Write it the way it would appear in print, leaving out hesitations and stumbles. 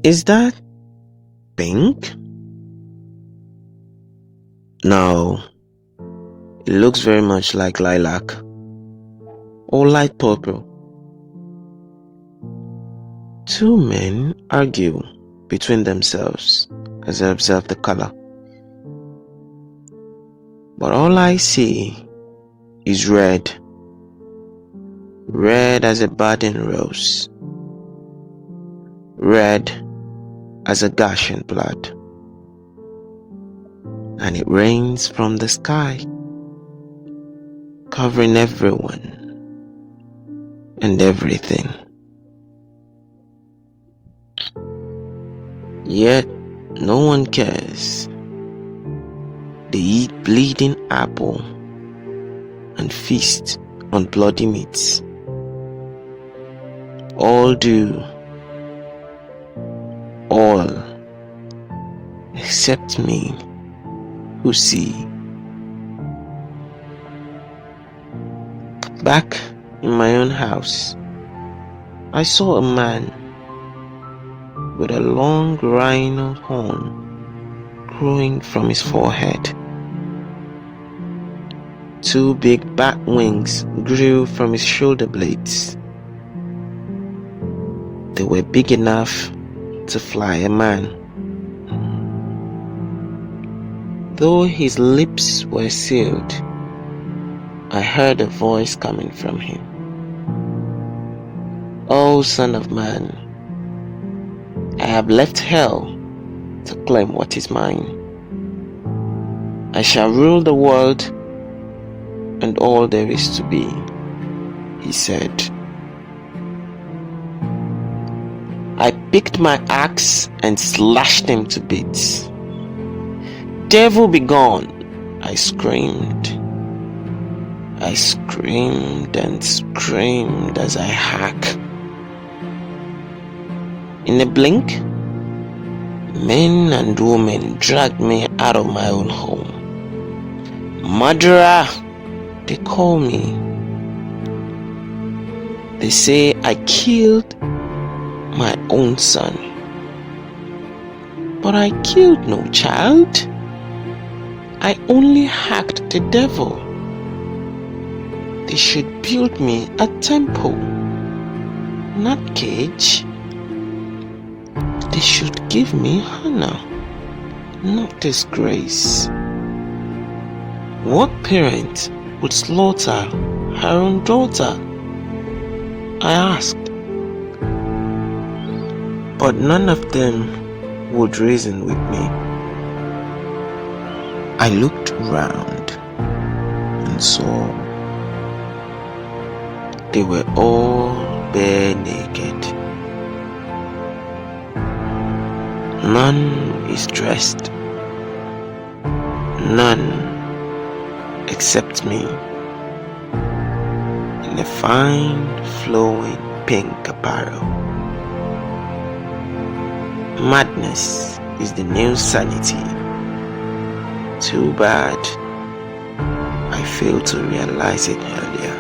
Is that pink? No, it looks very much like lilac or light purple. Two men argue between themselves as I observe the color. But all I see is red. Red as a budding rose. Red as a gush in blood. And it rains from the sky, covering everyone and everything. Yet no one cares. They eat bleeding apple and feast on bloody meats. All do. All except me, who see. Back in my own house, I saw a man with a long rhino horn growing from his forehead. Two big bat wings grew from his shoulder blades. They were big enough to fly a man. Though his lips were sealed, I heard a voice coming from him. "O Son of Man, I have left hell to claim what is mine. I shall rule the world and all there is to be," he said. I picked my axe and slashed him to bits. "Devil be gone!" I screamed. I screamed and screamed as I hacked. In a blink, men and women dragged me out of my own home. "Murderer," they call me. They say I killed my own son. But I killed no child. I only hacked the devil. They should build me a temple, not cage. They should give me honor, not disgrace. What parent would slaughter her own daughter? I asked. But none of them would reason with me. I looked round and saw they were all bare naked. None is dressed. None except me in a fine flowing pink apparel. Madness is the new sanity. Too bad I failed to realize it earlier.